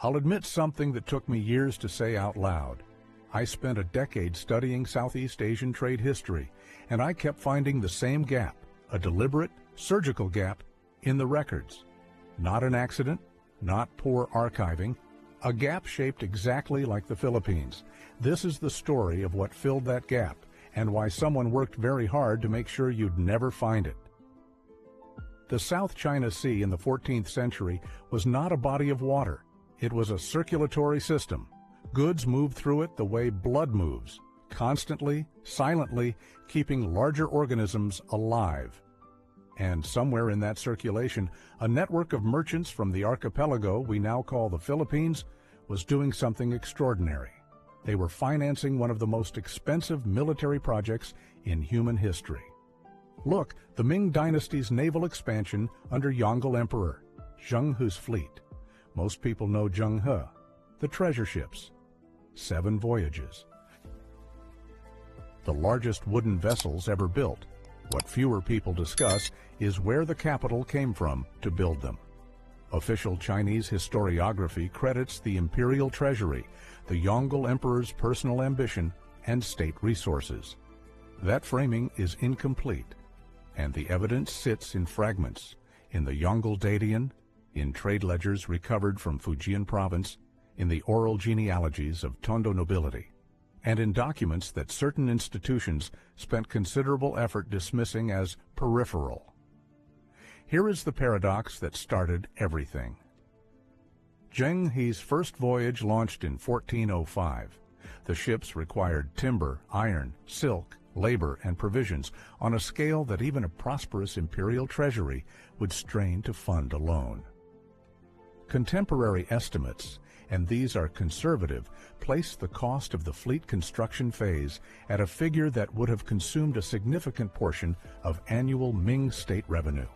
I'll admit something that took me years to say out loud. I spent a decade studying Southeast Asian trade history, and I kept finding the same gap, a deliberate, surgical gap, in the records. Not an accident, not poor archiving, a gap shaped exactly like the Philippines. This is the story of what filled that gap, and why someone worked very hard to make sure you'd never find it. The South China Sea in the 14th century was not a body of water. It was a circulatory system. Goods moved through it the way blood moves, constantly, silently, keeping larger organisms alive. And somewhere in that circulation, a network of merchants from the archipelago we now call the Philippines was doing something extraordinary. They were financing one of the most expensive military projects in human history. Look, the Ming Dynasty's naval expansion under Yongle Emperor, Zheng He's fleet. Most people know Zheng He, the treasure ships. 7 voyages. The largest wooden vessels ever built. What fewer people discuss is where the capital came from to build them. Official Chinese historiography credits the imperial treasury, the Yongle Emperor's personal ambition, and state resources. That framing is incomplete, and the evidence sits in fragments, in the Yongle Dadian, in trade ledgers recovered from Fujian province, in the oral genealogies of Tondo nobility, and in documents that certain institutions spent considerable effort dismissing as peripheral. Here is the paradox that started everything. Zheng He's first voyage launched in 1405. The ships required timber, iron, silk, labor, and provisions on a scale that even a prosperous imperial treasury would strain to fund alone. Contemporary estimates, and these are conservative, place the cost of the fleet construction phase at a figure that would have consumed a significant portion of annual Ming state revenue.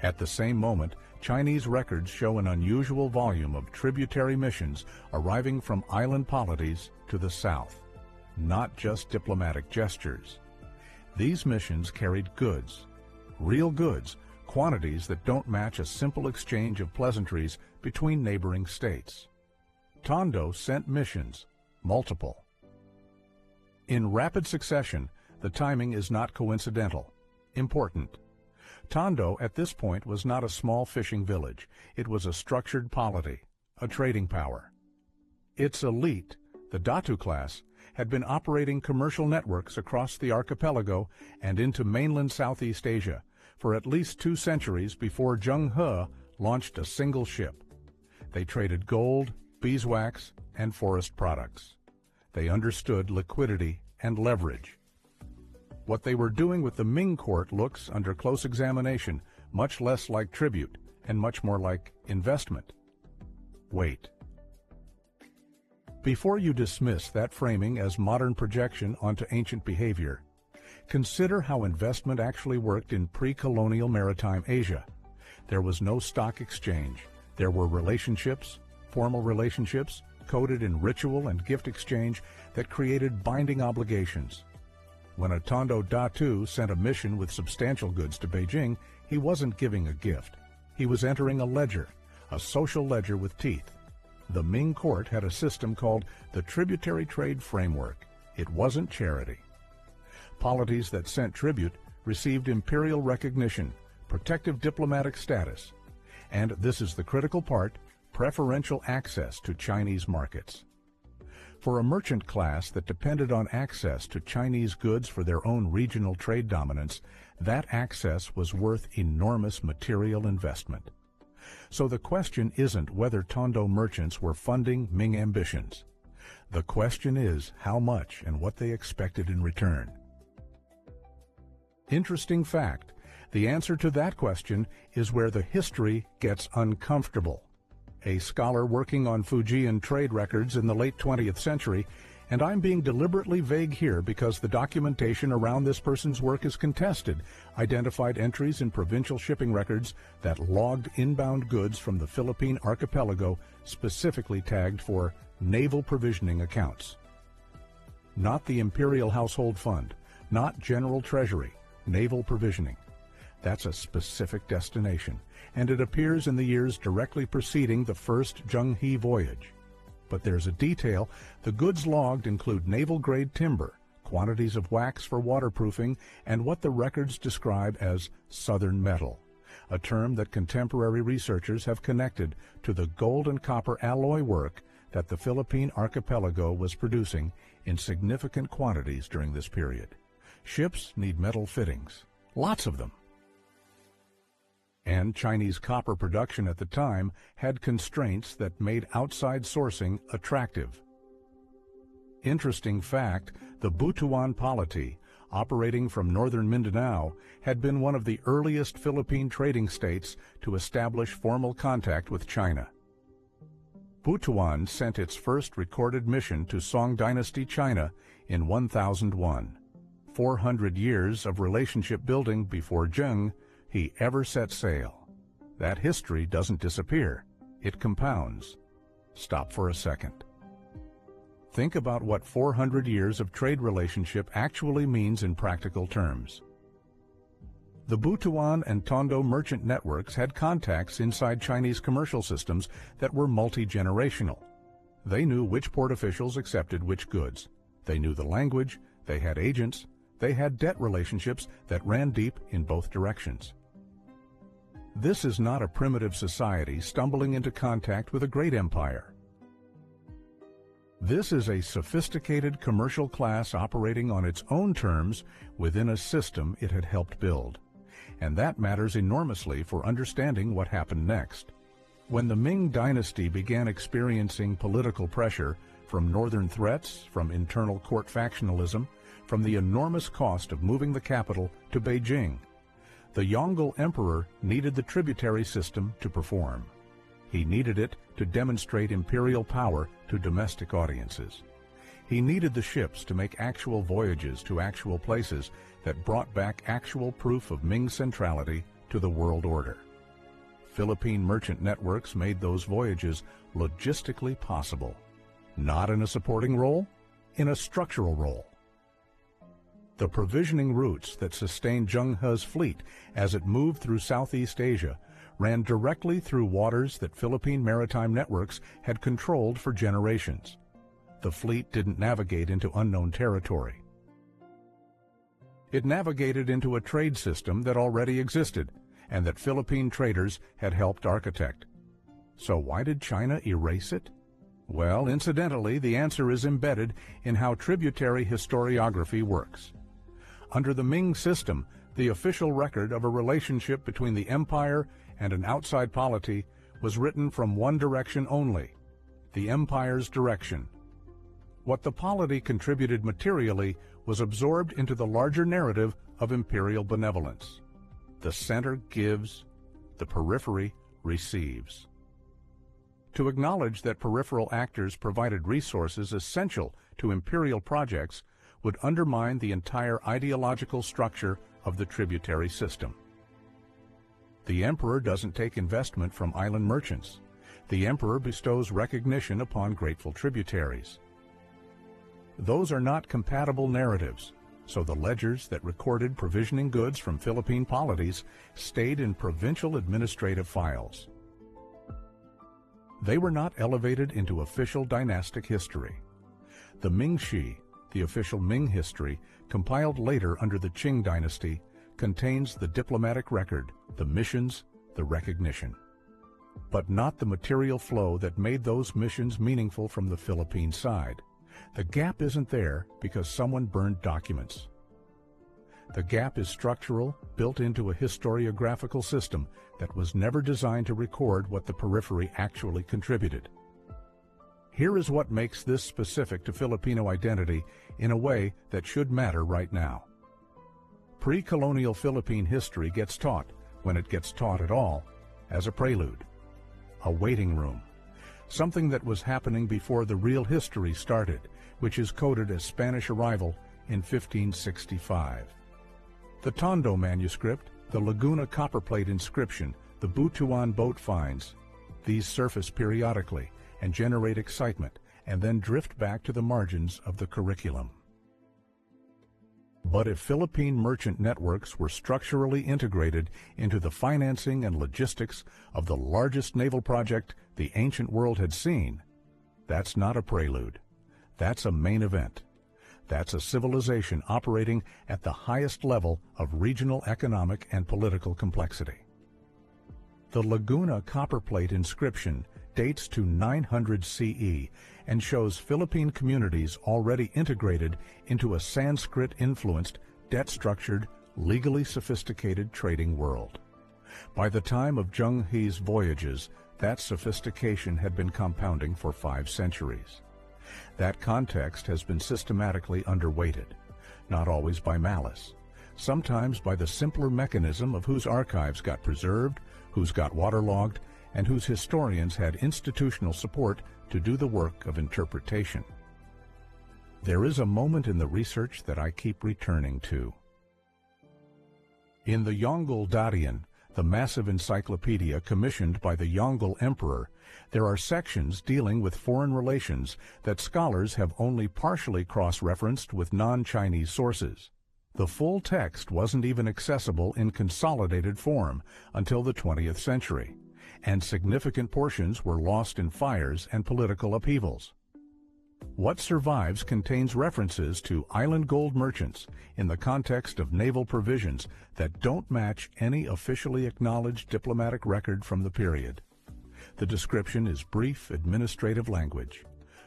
At the same moment, Chinese records show an unusual volume of tributary missions arriving from island polities to the south, not just diplomatic gestures. These missions carried goods, real goods, quantities that don't match a simple exchange of pleasantries between neighboring states. Tondo sent missions, multiple. In rapid succession, the timing is not coincidental, important. Tondo at this point was not a small fishing village. It was a structured polity, a trading power. Its elite, the Datu class, had been operating commercial networks across the archipelago and into mainland Southeast Asia for at least 2 centuries before Zheng He launched a single ship. They traded gold, beeswax, and forest products. They understood liquidity and leverage. What they were doing with the Ming court looks, under close examination, much less like tribute and much more like investment. Wait. Before you dismiss that framing as modern projection onto ancient behavior, consider how investment actually worked in pre-colonial maritime Asia. There was no stock exchange. There were relationships, formal relationships, coded in ritual and gift exchange that created binding obligations. When a Tondo Dada sent a mission with substantial goods to Beijing, he wasn't giving a gift. He was entering a ledger, a social ledger with teeth. The Ming court had a system called the Tributary Trade Framework. It wasn't charity. Polities that sent tribute received imperial recognition, protective diplomatic status, and, this is the critical part, preferential access to Chinese markets. For a merchant class that depended on access to Chinese goods for their own regional trade dominance, that access was worth enormous material investment. So the question isn't whether Tondo merchants were funding Ming ambitions. The question is how much and what they expected in return. Interesting fact, the answer to that question is where the history gets uncomfortable. A scholar working on Fujian trade records in the late 20th century, and I'm being deliberately vague here because the documentation around this person's work is contested, identified entries in provincial shipping records that logged inbound goods from the Philippine archipelago specifically tagged for naval provisioning accounts. Not the Imperial Household Fund, not General Treasury, naval provisioning. That's a specific destination, and it appears in the years directly preceding the first Zheng He voyage. But there's a detail: the goods logged include naval-grade timber, quantities of wax for waterproofing, and what the records describe as Southern metal, a term that contemporary researchers have connected to the gold and copper alloy work that the Philippine archipelago was producing in significant quantities during this period. Ships need metal fittings, lots of them. And Chinese copper production at the time had constraints that made outside sourcing attractive. Interesting fact, the Butuan polity, operating from northern Mindanao, had been one of the earliest Philippine trading states to establish formal contact with China. Butuan sent its first recorded mission to Song Dynasty China in 1001, 400 years of relationship building before Zheng He ever set sail. That history doesn't disappear, it compounds. Stop for a second. Think about what 400 years of trade relationship actually means in practical terms. The Butuan and Tondo merchant networks had contacts inside Chinese commercial systems that were multi-generational. They knew which port officials accepted which goods. They knew the language, they had agents, they had debt relationships that ran deep in both directions. This is not a primitive society stumbling into contact with a great empire. This is a sophisticated commercial class operating on its own terms within a system it had helped build. And that matters enormously for understanding what happened next. When the Ming dynasty began experiencing political pressure from northern threats, from internal court factionalism, from the enormous cost of moving the capital to Beijing, the Yongle emperor needed the tributary system to perform. He needed it to demonstrate imperial power to domestic audiences. He needed the ships to make actual voyages to actual places that brought back actual proof of Ming centrality to the world order. Philippine merchant networks made those voyages logistically possible, not in a supporting role, in a structural role. The provisioning routes that sustained Zheng He's fleet as it moved through Southeast Asia ran directly through waters that Philippine maritime networks had controlled for generations. The fleet didn't navigate into unknown territory. It navigated into a trade system that already existed and that Philippine traders had helped architect. So why did China erase it? Well, incidentally, the answer is embedded in how tributary historiography works. Under the Ming system, the official record of a relationship between the empire and an outside polity was written from one direction only, the empire's direction. What the polity contributed materially was absorbed into the larger narrative of imperial benevolence. The center gives, the periphery receives. To acknowledge that peripheral actors provided resources essential to imperial projects would undermine the entire ideological structure of the tributary system. The emperor doesn't take investment from island merchants. The emperor bestows recognition upon grateful tributaries. Those are not compatible narratives, so the ledgers that recorded provisioning goods from Philippine polities stayed in provincial administrative files. They were not elevated into official dynastic history. The Mingxi, the official Ming history, compiled later under the Qing dynasty, contains the diplomatic record, the missions, the recognition, but not the material flow that made those missions meaningful from the Philippine side. The gap isn't there because someone burned documents. The gap is structural, built into a historiographical system that was never designed to record what the periphery actually contributed. Here is what makes this specific to Filipino identity in a way that should matter right now. Pre-colonial Philippine history gets taught, when it gets taught at all, as a prelude, a waiting room, something that was happening before the real history started, which is coded as Spanish arrival in 1565. The Tondo manuscript, the Laguna copperplate inscription, the Butuan boat finds, these surface periodically and generate excitement and then drift back to the margins of the curriculum. But if Philippine merchant networks were structurally integrated into the financing and logistics of the largest naval project the ancient world had seen, that's not a prelude. That's a main event. That's a civilization operating at the highest level of regional economic and political complexity. The Laguna copperplate inscription dates to 900 CE and shows Philippine communities already integrated into a Sanskrit-influenced, debt-structured, legally sophisticated trading world. By the time of Zheng He's voyages, that sophistication had been compounding for 5 centuries. That context has been systematically underweighted, not always by malice, sometimes by the simpler mechanism of whose archives got preserved, whose got waterlogged, and whose historians had institutional support to do the work of interpretation. There is a moment in the research that I keep returning to. In the Yongle Dadian, the massive encyclopedia commissioned by the Yongle Emperor, there are sections dealing with foreign relations that scholars have only partially cross-referenced with non-Chinese sources. The full text wasn't even accessible in consolidated form until the 20th century, and significant portions were lost in fires and political upheavals. What survives contains references to island gold merchants in the context of naval provisions that don't match any officially acknowledged diplomatic record from the period. The description is brief administrative language.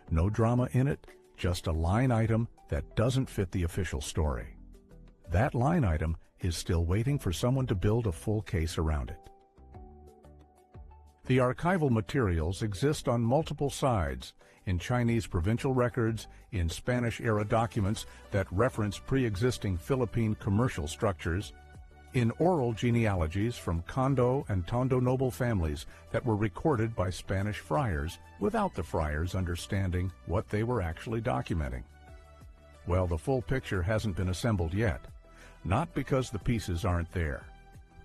No drama in it, just a line item that doesn't fit the official story. That line item is still waiting for someone to build a full case around it. The archival materials exist on multiple sides, in Chinese provincial records, in Spanish-era documents that reference pre-existing Philippine commercial structures, in oral genealogies from Tondo and Tondo noble families that were recorded by Spanish friars without the friars understanding what they were actually documenting. Well, the full picture hasn't been assembled yet, not because the pieces aren't there,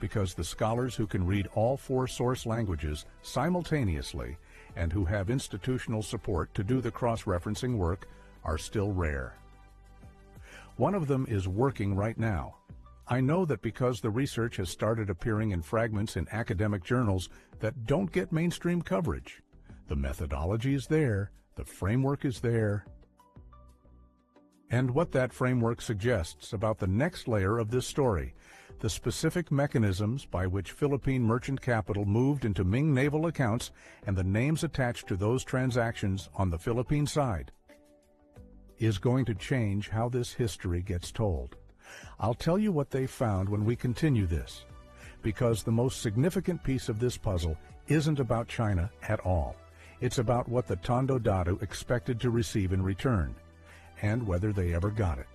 because the scholars who can read all 4 source languages simultaneously and who have institutional support to do the cross-referencing work are still rare. One of them is working right now. I know that because the research has started appearing in fragments in academic journals that don't get mainstream coverage. The methodology is there, the framework is there, and what that framework suggests about the next layer of this story, the specific mechanisms by which Philippine merchant capital moved into Ming naval accounts and the names attached to those transactions on the Philippine side, is going to change how this history gets told. I'll tell you what they found when we continue this, because the most significant piece of this puzzle isn't about China at all. It's about what the Tondo Dada expected to receive in return, and whether they ever got it.